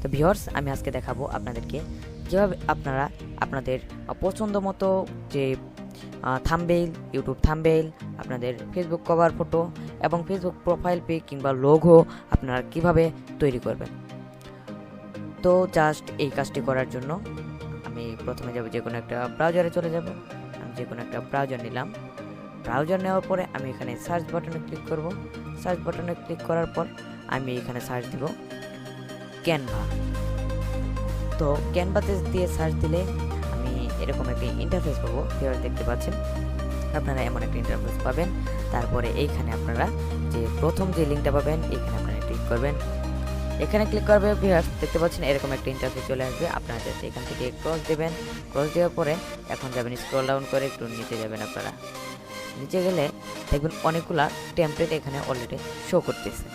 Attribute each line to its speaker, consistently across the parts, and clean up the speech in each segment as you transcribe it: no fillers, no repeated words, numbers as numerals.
Speaker 1: তো ভিউয়ার্স, আমি আজকে দেখাবো আপনাদেরকে কীভাবে আপনারা আপনাদের পছন্দ মতো যে থাম্বনেইল, ইউটিউব থাম্বনেইল, আপনাদের ফেসবুক কভার ফটো এবং ফেসবুক প্রোফাইল পিক কিংবা লোগো আপনারা কিভাবে তৈরি করবেন। তো জাস্ট এই কাজটি করার জন্য আমি প্রথমে যাব যে কোনো একটা ব্রাউজারে চলে যাব। আমি যে কোনো একটা ব্রাউজার নিলাম। ব্রাউজার নেওয়ার পরে আমি এখানে সার্চ বাটনে ক্লিক করব। সার্চ বাটনে ক্লিক করার পর আমি এখানে সার্চ দিব ক্যানভা। তো ক্যানভাতে দিয়ে সার্চ দিলে আমি এরকম একটা ইন্টারফেস পাবো। ভিউয়ার দেখতে পাচ্ছেন, আপনারা এমন একটা ইন্টারফেস পাবেন। তারপরে এইখানে আপনারা যে প্রথম যে লিঙ্কটা পাবেন এখানে আপনারা ক্লিক করবেন। এখানে ক্লিক করবে ভিউয়ার্স, দেখতে পাচ্ছেন এরকম একটা ইন্টারফেস চলে আসবে। আপনারা জাস্ট এখান থেকে ক্রস দেবেন। ক্রস দেওয়ার পরে এখন যাবেন স্ক্রল ডাউন করে একটু নিচে যাবেন। আপনারা নিচে গেলে দেখবেন অনেকগুলা টেমপ্লেট এখানে অলরেডি শো করতেছে।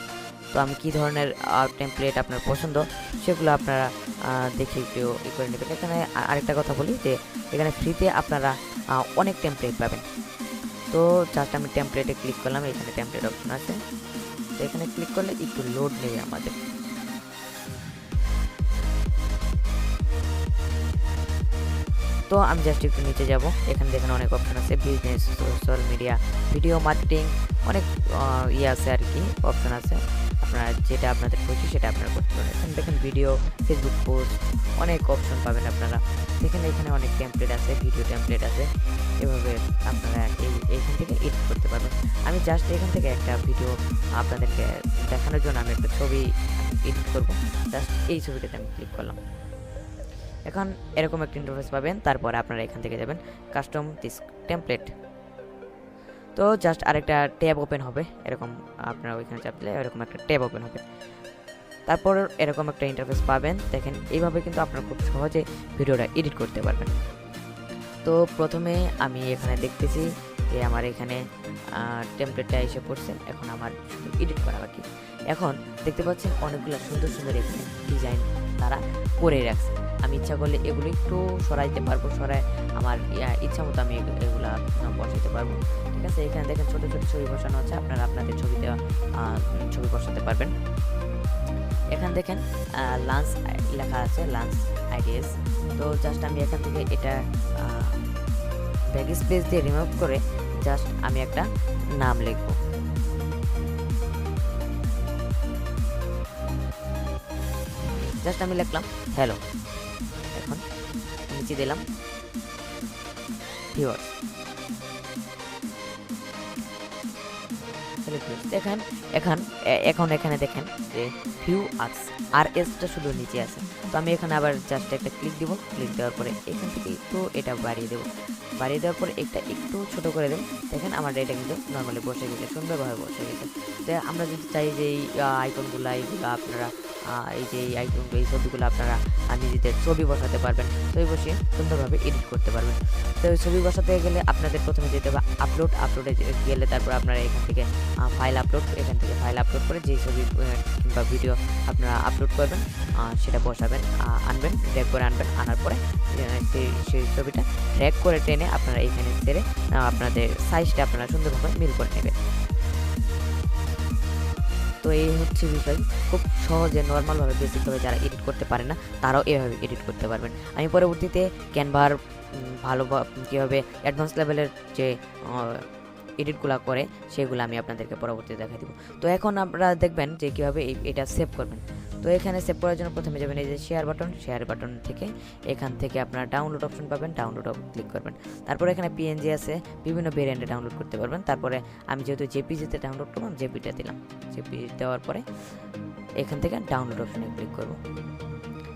Speaker 1: তো আমি কী ধরনের টেমপ্লেট আপনার পছন্দ সেগুলো আপনারা দেখে একটু ই করে নেবেন। এখানে আরেকটা কথা বলি যে এখানে ফ্রিতে আপনারা অনেক টেমপ্লেট পাবেন। তো জাস্ট আমি টেমপ্লেটে ক্লিক করলাম। এখানে টেমপ্লেট অপশন আছে। তো এখানে ক্লিক করলে একটু লোড নেবে আমাদের। তো আমি জাস্ট একটু নিচে যাব। এখানে দেখেন অনেক অপশন আছে, business, social media, video marketing, অনেক আছে আর কি, অপশন আছে। আপনারা যেটা আপনাদের খুশি সেটা আপনারা করতে পারেন। এখানে দেখেন ভিডিও, ফেসবুক পোস্ট, অনেক অপশন পাবেন আপনারা। দেখেন এখানে অনেক টেমপ্লেট আছে, ভিডিও টেমপ্লেট আছে। এভাবে আপনারা এইখান থেকে এডিট করতে পারবেন। আমি জাস্ট এখান থেকে একটা ভিডিও আপনাদেরকে দেখানোর জন্য আমি একটা ছবি এডিট করব। জাস্ট এই ছবিটাতে আমি ক্লিক করলাম। এখন এরকম একটা ইন্টারফেস পাবেন। তারপরে আপনারা এখান থেকে যাবেন কাস্টম দিস টেমপ্লেট। তো জাস্ট আরেকটা ট্যাব ওপেন হবে। এরকম আপনারা ওইখানে চাপ দিলে এরকম একটা ট্যাব ওপেন হবে। তারপর এরকম একটা ইন্টারফেস পাবেন। দেখেন এইভাবে কিন্তু আপনারা খুব সহজে ভিডিওটা এডিট করতে পারবেন। তো প্রথমে আমি এখানে দেখতেছি যে আমার এখানে টেমপ্লেটটা এসে পড়ছে। এখন আমার শুধু এডিট করা বাকি। এখন দেখতে পাচ্ছেন অনেকগুলো সুন্দর সুন্দর এখানে ডিজাইন তারা করে রাখছে। আমি ইচ্ছা করলে এগুলো একটু সরাইতে পারবো। সরাই আমার ইচ্ছা মতো আমি এগুলা বসাতে পারবো। ঠিক আছে, এখানে দেখেন ছোটো ছোটো ছবি বসানো আছে। আপনারা আপনাদের ছবিতে ছবি বসাতে পারবেন। এখানে দেখেন লাঞ্চ লেখা আছে, লাঞ্চ আইডিয়াস। তো জাস্ট আমি এখান থেকে এটা ব্যাক স্পেস দিয়ে রিমুভ করে জাস্ট আমি একটা নাম লিখবো। জাস্ট আমি লিখলাম হ্যালো। এখন নিচে দিলাম ভিউয়ার্স। দেখেন এখন এখানে দেখেন যে ভিউ আর এসটা শুধু নিচে আছে। তো আমি এখানে আবার জাস্ট একটা ক্লিক দিব। ক্লিক দেওয়ার পরে এখান থেকে একটু এটা বাড়িয়ে দেবো। বাড়িয়ে দেওয়ার পরে এটা একটু ছোট করে দেব। দেখেন আমার এটা কিন্তু নর্মালি বসে গেছে, সুন্দরভাবে বসে গেছে। তো আমরা যদি চাই যে এই আইকনগুলো এইগুলো আপনারা এই যে এই আইকনগুলো, এই ছবিগুলো আপনারা নিজেদের ছবি বসাতে পারবেন। ছবি বসিয়ে সুন্দরভাবে এডিট করতে পারবেন। তো ছবি বসাতে গেলে আপনাদের প্রথমে যেতে হবে আপলোডে গেলে তারপর আপনারা এখান থেকে ফাইল আপলোড, এখান থেকে ফাইল আপলোড করে যেই ছবি কিংবা ভিডিও আপনারা আপলোড করবেন সেটা বসাবেন, আনবেন, ড্র্যাগ করে আনবেন। আনার পরে সেই ছবিটা ড্র্যাগ করে টেনে আপনারা এখানে ছেড়ে আপনাদের সাইজটা আপনারা সুন্দরভাবে মিল করে নেবেন। তো এই হচ্ছে বিষয়। খুব সহজে নর্মালভাবে বেসিকভাবে যারা এডিট করতে পারে না তারাও এভাবে এডিট করতে পারবেন। আমি পরবর্তীতে ক্যানভার ভালো কীভাবে অ্যাডভান্স লেভেলের যে এডিটগুলো করে সেগুলো আমি আপনাদেরকে পরবর্তীতে দেখাই দেবো। তো এখন আপনারা দেখবেন যে কীভাবে এটা সেভ করবেন। তো এখানে সেভ করার জন্য প্রথমে যাবেন এই যে শেয়ার বাটন থেকে এখান থেকে আপনারা ডাউনলোড অপশন পাবেন। ডাউনলোড ক্লিক করবেন। তারপরে এখানে পিএনজি আছে, বিভিন্ন ভেরিয়েন্টে ডাউনলোড করতে পারবেন। তারপরে আমি যেহেতু জেপিজিতে ডাউনলোড করলাম, জেপিটা দিলাম। জেপি দেওয়ার পরে এখান থেকে ডাউনলোড অপশনে ক্লিক করব।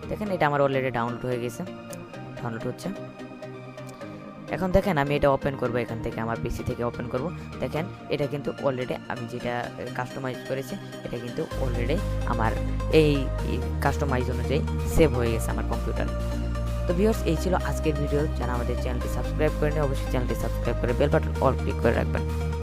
Speaker 1: দেখেন এটা আমার অলরেডি ডাউনলোড হয়ে গেছে, ডাউনলোড হচ্ছে। এখন দেখেন আমি এটা ওপেন করব। এখান থেকে আমার পিসি থেকে ওপেন করব। দেখেন এটা কিন্তু অলরেডি আমি যেটা কাস্টমাইজ করেছি এটা কিন্তু অলরেডি আমার এই কাস্টমাইজ অনুযায়ী সেভ হয়ে গেছে আমার কম্পিউটার। তো ভিউয়ার্স, এই ছিল আজকের ভিডিও। যারা আমাদের চ্যানেলটি সাবস্ক্রাইব করেনি অবশ্যই চ্যানেলটি সাবস্ক্রাইব করে বেল বাটন অল ক্লিক করে রাখবেন।